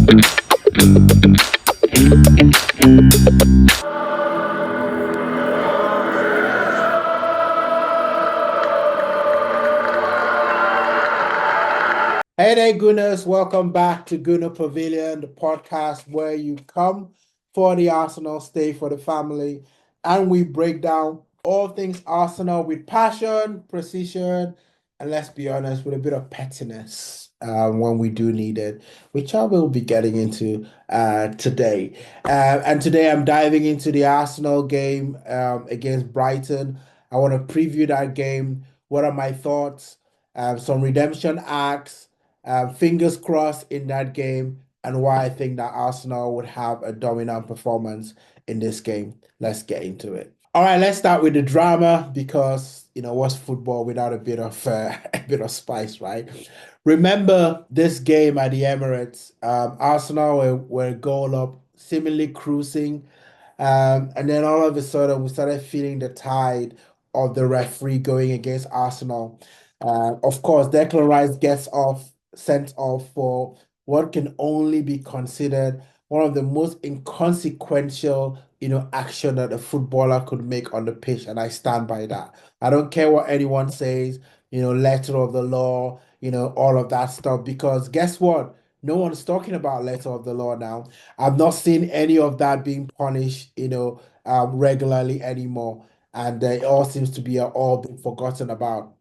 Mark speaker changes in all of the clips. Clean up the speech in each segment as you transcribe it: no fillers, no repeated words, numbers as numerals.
Speaker 1: Hey there, Gooners. Welcome back to GoonerPavilion, the podcast where you come for the Arsenal, stay for the family, and we break down all things Arsenal with passion, precision, and let's be honest, with a bit of pettiness when we do need it, which I will be getting into today. And today I'm diving into the Arsenal game against Brighton. I want to preview that game. What are my thoughts? Some redemption acts, fingers crossed in that game, and why I think that Arsenal would have a dominant performance in this game. Let's get into it. All right, let's start with the drama because what's football without a bit of a bit of spice, right? Remember this game at the Emirates? Arsenal were a goal up, seemingly cruising, and then all of a sudden we started feeling the tide of the referee going against Arsenal. Of course, Declan Rice gets sent off for what can only be considered one of the most inconsequential, action that a footballer could make on the pitch, and I stand by that. I don't care what anyone says, letter of the law, all of that stuff, because guess what? No one's talking about letter of the law now. I've not seen any of that being punished, regularly anymore, and it all seems to be all been forgotten about.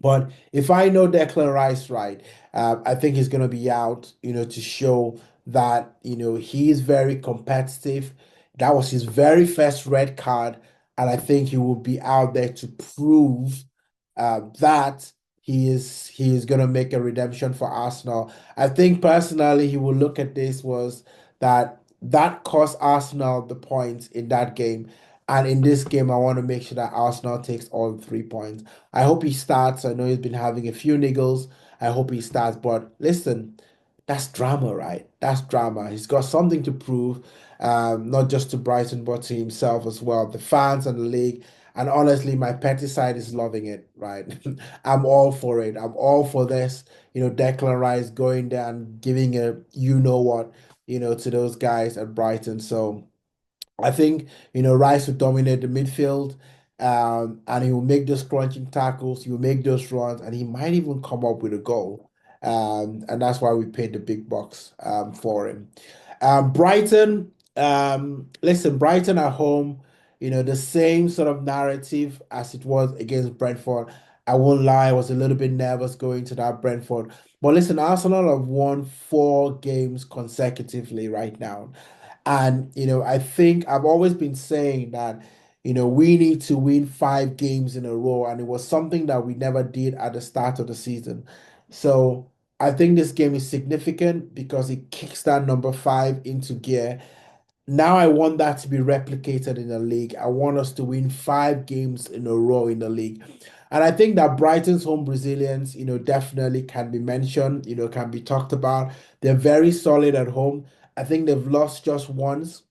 Speaker 1: But if I know Declan Rice right, I think he's going to be out, to show that, he is very competitive. That was his very first red card. And I think he will be out there to prove that he is going to make a redemption for Arsenal. I think personally, he will look at this was that cost Arsenal the points in that game. And in this game, I want to make sure that Arsenal takes all 3 points. I hope he starts. I know he's been having a few niggles. I hope he starts. But listen, that's drama, right? That's drama. He's got something to prove, not just to Brighton, but to himself as well, the fans and the league. And honestly, my petty side is loving it, right? I'm all for it. I'm all for this, Declan Rice going there and giving a you know what, to those guys at Brighton. So I think, Rice will dominate the midfield, and he will make those crunching tackles, he will make those runs, and he might even come up with a goal. And that's why we paid the big bucks for him. Brighton, listen, Brighton at home, the same sort of narrative as it was against Brentford. I won't lie, I was a little bit nervous going to that Brentford. But listen, Arsenal have won 4 games consecutively right now. And, I think I've always been saying that, we need to win 5 games in a row. And it was something that we never did at the start of the season. So I think this game is significant because it kicks that number 5 into gear. Now I want that to be replicated in the league. I want us to win 5 games in a row in the league. And I think that Brighton's home resilience, definitely can be mentioned, can be talked about. They're very solid at home. I think they've lost just once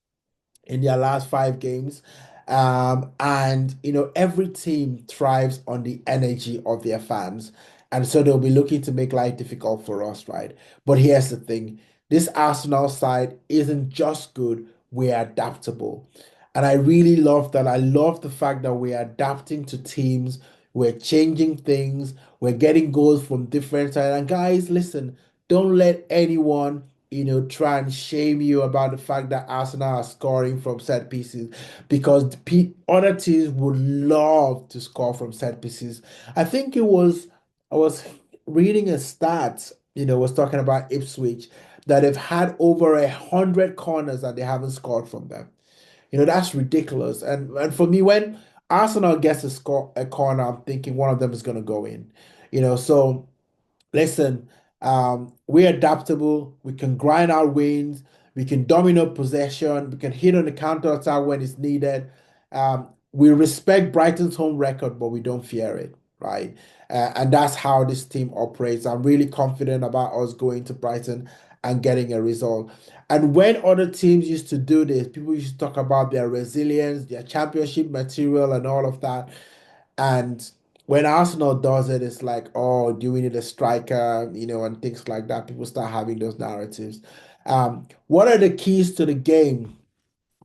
Speaker 1: in their last 5 games. And every team thrives on the energy of their fans. And so they'll be looking to make life difficult for us, right? But here's the thing, this Arsenal side isn't just good, we're adaptable. And I really love that. I love the fact that we're adapting to teams, we're changing things, we're getting goals from different sides. And guys, listen, don't let anyone try and shame you about the fact that Arsenal are scoring from set pieces because other teams would love to score from set pieces. I think I was reading a stat, was talking about Ipswich that they've had over 100 corners and they haven't scored from them. That's ridiculous. And for me, when Arsenal gets a corner, I'm thinking one of them is going to go in. So listen, we're adaptable. We can grind our wins. We can dominate possession. We can hit on the counter attack when it's needed. We respect Brighton's home record, but we don't fear it, right? And that's how this team operates. I'm really confident about us going to Brighton and getting a result. And when other teams used to do this, people used to talk about their resilience, their championship material, and all of that. And when Arsenal does it, it's like, oh, do we need a striker, and things like that. People start having those narratives. What are the keys to the game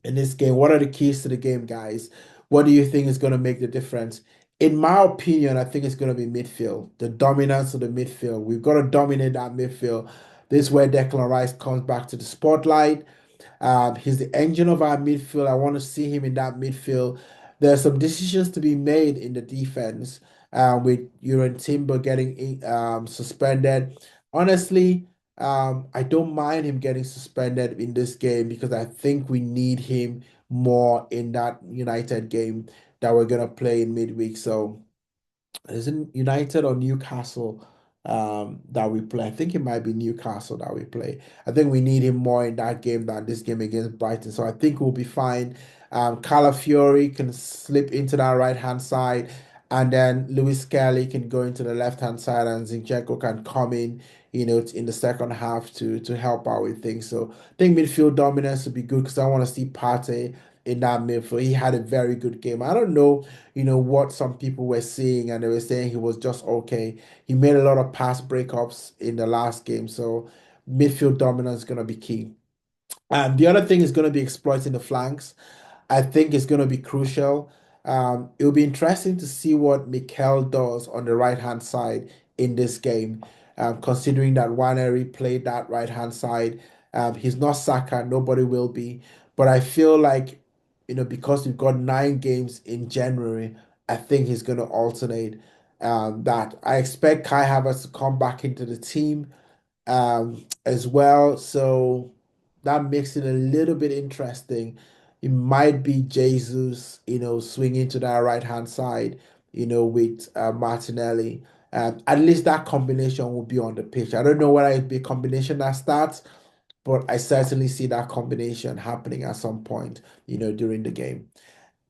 Speaker 1: in this game? What are the keys to the game, guys? What do you think is going to make the difference? In my opinion, I think it's going to be midfield, the dominance of the midfield. We've got to dominate that midfield. This is where Declan Rice comes back to the spotlight. He's the engine of our midfield. I want to see him in that midfield. There are some decisions to be made in the defense with Uran Timber getting suspended. Honestly, I don't mind him getting suspended in this game because I think we need him more in that United game that we're going to play in midweek. So isn't United or Newcastle that we play? I think it might be Newcastle that we play. I think we need him more in that game than this game against Brighton. So I think we'll be fine. Calafiori can slip into that right hand side, and then Lewis Kelly can go into the left hand side, and Zinchenko can come in, in the second half to help out with things. So I think midfield dominance would be good because I want to see Partey in that midfield. He had a very good game. I don't know what some people were seeing, and they were saying he was just okay. He made a lot of pass breakups in the last game, so midfield dominance is going to be key. And the other thing is going to be exploiting the flanks. I think it's going to be crucial. It'll be interesting to see what Mikel does on the right hand side in this game, considering that Waneri played that right hand side. He's not Saka, nobody will be. But I feel like, because we've got 9 games in January, I think he's going to alternate that. I expect Kai Havertz to come back into the team as well. So that makes it a little bit interesting. It might be Jesus, swinging to that right hand side, with Martinelli. At least that combination will be on the pitch. I don't know whether it'll be a combination that starts, but I certainly see that combination happening at some point, during the game.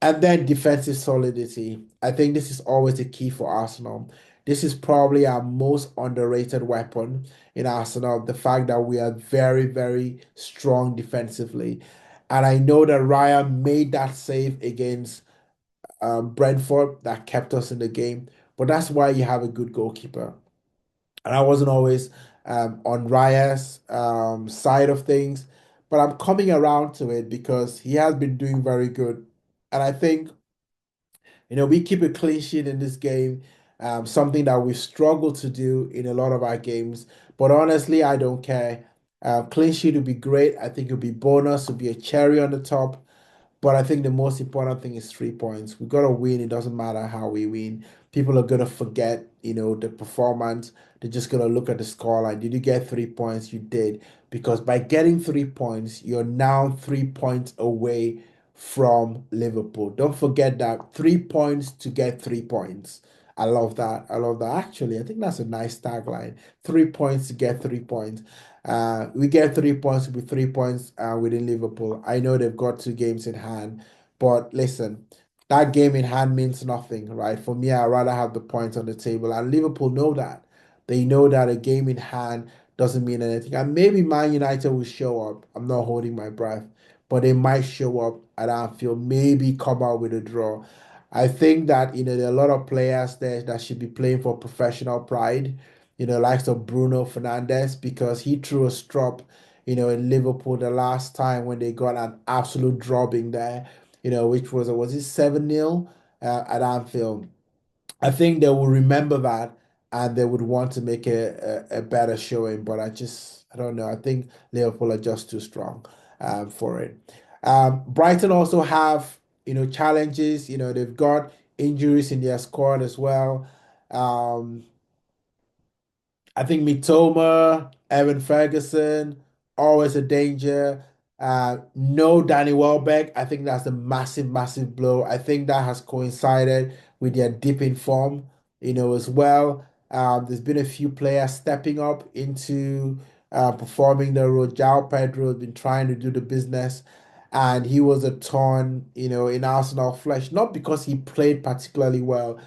Speaker 1: And then defensive solidity. I think this is always a key for Arsenal. This is probably our most underrated weapon in Arsenal. The fact that we are very, very strong defensively. And I know that Ryan made that save against Brentford that kept us in the game. But that's why you have a good goalkeeper. And I wasn't always on Raya's side of things, but I'm coming around to it because he has been doing very good. And I think we keep a clean sheet in this game, something that we've struggled to do in a lot of our games. But honestly, I don't care. Clean sheet would be great. I think it would be bonus, it would be a cherry on the top. But I think the most important thing is 3 points. We got to win. It doesn't matter how we win. People are going to forget, the performance. They're just going to look at the scoreline. Did you get 3 points? You did. Because by getting 3 points, you're now 3 points away from Liverpool. Don't forget that 3 points to get 3 points. I love that. I love that. Actually, I think that's a nice tagline. 3 points to get 3 points. We get 3 points with 3 points within Liverpool. I know they've got 2 games in hand, but listen, that game in hand means nothing, right? For me, I'd rather have the points on the table, and Liverpool know that. They know that a game in hand doesn't mean anything. And maybe Man United will show up. I'm not holding my breath, but they might show up at Anfield, maybe come out with a draw. I think that there are a lot of players there that should be playing for professional pride, likes of Bruno Fernandes, because he threw a strop, in Liverpool the last time when they got an absolute drubbing there, which was it 7-0 at Anfield. I think they will remember that and they would want to make a better showing, but I don't know. I think Liverpool are just too strong for it. Brighton also have, challenges. They've got injuries in their squad as well. Um, I think Mitoma, Evan Ferguson, always a danger. No Danny Welbeck. I think that's a massive, massive blow. I think that has coincided with their dip in form, as well. There's been a few players stepping up into performing the role. João Pedro has been trying to do the business, and he was a thorn, in Arsenal flesh, not because he played particularly well,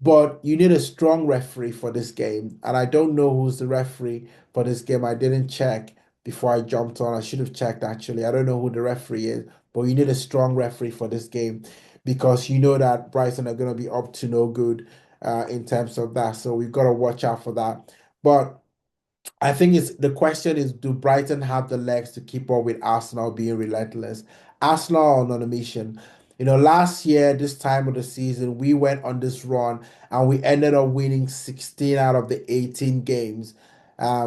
Speaker 1: but you need a strong referee for this game. And I don't know who's the referee for this game. I didn't check before I jumped on. I should have checked actually. I don't know who the referee is, but you need a strong referee for this game because you know that Brighton are going to be up to no good. in terms of that. So we've got to watch out for that. But I think it's the question is, do Brighton have the legs to keep up with Arsenal being relentless? Arsenal are on a mission. Last year, this time of the season, we went on this run and we ended up winning 16 out of the 18 games,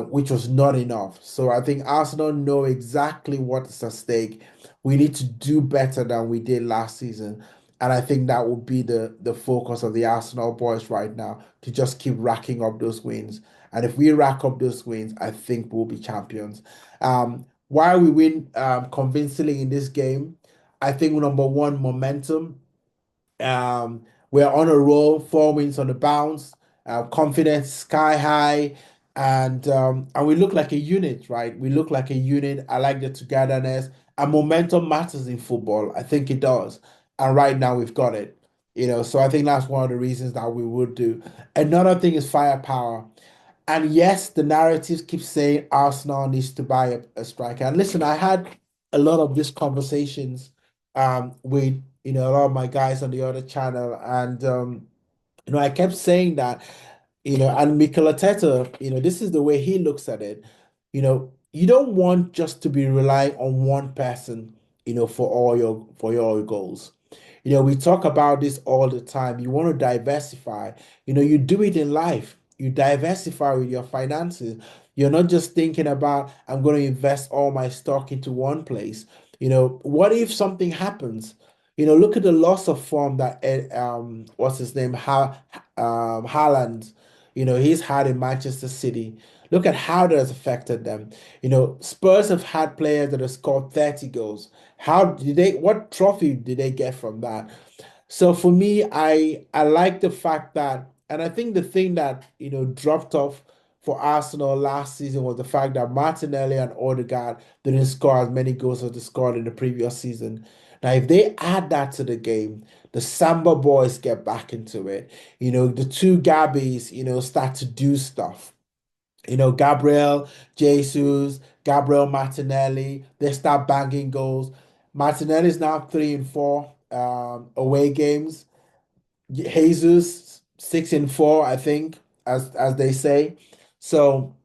Speaker 1: which was not enough. So I think Arsenal know exactly what's at stake. We need to do better than we did last season. And I think that will be the focus of the Arsenal boys right now, to just keep racking up those wins. And if we rack up those wins, I think we'll be champions. Why we win convincingly in this game, I think number one, momentum. We're on a roll, 4 wins on the bounce, confidence sky high, and we look like a unit, right? We look like a unit. I like the togetherness, and momentum matters in football. I think it does, and right now we've got it. So I think that's one of the reasons that we would do. Another thing is firepower. And yes, the narratives keep saying Arsenal needs to buy a striker. And listen, I had a lot of these conversations with a lot of my guys on the other channel, and I kept saying that, and Mikel Arteta, this is the way he looks at it. You don't want just to be relying on one person, for your goals. We talk about this all the time. You want to diversify. You do it in life. You diversify with your finances. You're not just thinking about, I'm going to invest all my stock into one place. What if something happens? Look at the loss of form that what's his name, Haaland, he's had in Manchester City. Look at how that has affected them. Spurs have had players that have scored 30 goals. What trophy did they get from that? So for me, I like the fact that, and I think the thing that dropped off for Arsenal last season was the fact that Martinelli and Odegaard didn't score as many goals as they scored in the previous season. Now, if they add that to the game, the Samba boys get back into it. The two Gabbies, start to do stuff. Gabriel Jesus, Gabriel Martinelli, they start banging goals. Martinelli is now 3 and 4 away games. Jesus 6 and 4, I think, as they say. So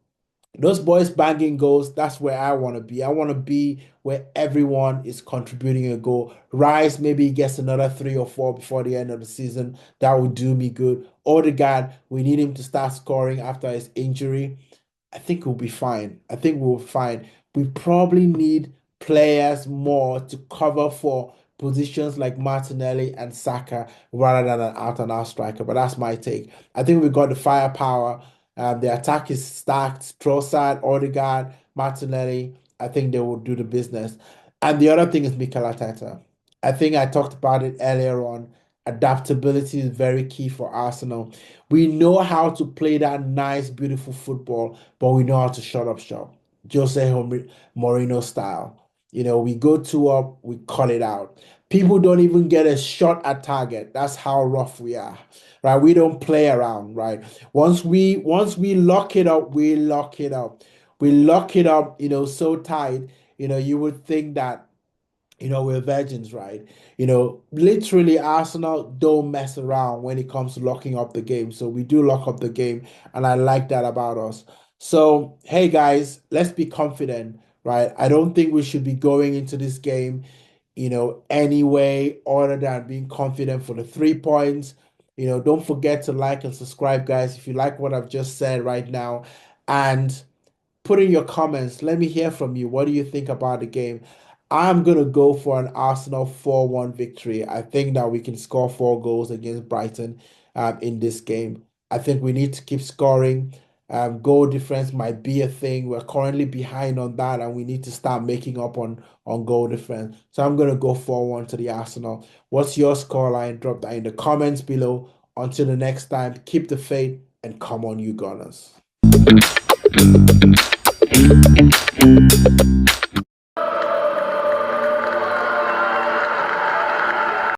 Speaker 1: those boys banging goals, that's where I want to be. I want to be where everyone is contributing a goal. Rice maybe gets another 3 or 4 before the end of the season. That would do me good. Odegaard, we need him to start scoring after his injury. I think we'll be fine. I think we'll be fine. We probably need players more to cover for positions like Martinelli and Saka rather than an out-and-out striker. But that's my take. I think we've got the firepower. The attack is stacked. Trossard, Odegaard, Martinelli. I think they will do the business. And the other thing is Mikel Arteta. I think I talked about it earlier on. Adaptability is very key for Arsenal. We know how to play that nice, beautiful football, but we know how to shut up shop. Mourinho style. We go 2 up, we cut it out. People don't even get a shot at target. That's how rough we are, right? We don't play around, right? Once we lock it up, we lock it up. We lock it up, so tight. You would think that we're virgins, right? Literally, Arsenal don't mess around when it comes to locking up the game. So we do lock up the game, and I like that about us. So, hey guys, let's be confident, right? I don't think we should be going into this game, anyway, other than being confident for the 3 points. Don't forget to like and subscribe, guys, if you like what I've just said right now. And put in your comments. Let me hear from you. What do you think about the game? I'm going to go for an Arsenal 4-1 victory. I think that we can score 4 goals against Brighton in this game. I think we need to keep scoring. Goal difference might be a thing. We're currently behind on that, and we need to start making up on goal difference. So I'm going to go 4-1 to the Arsenal. What's your scoreline? Drop that in the comments below. Until the next time, keep the faith and come on, you Gunners.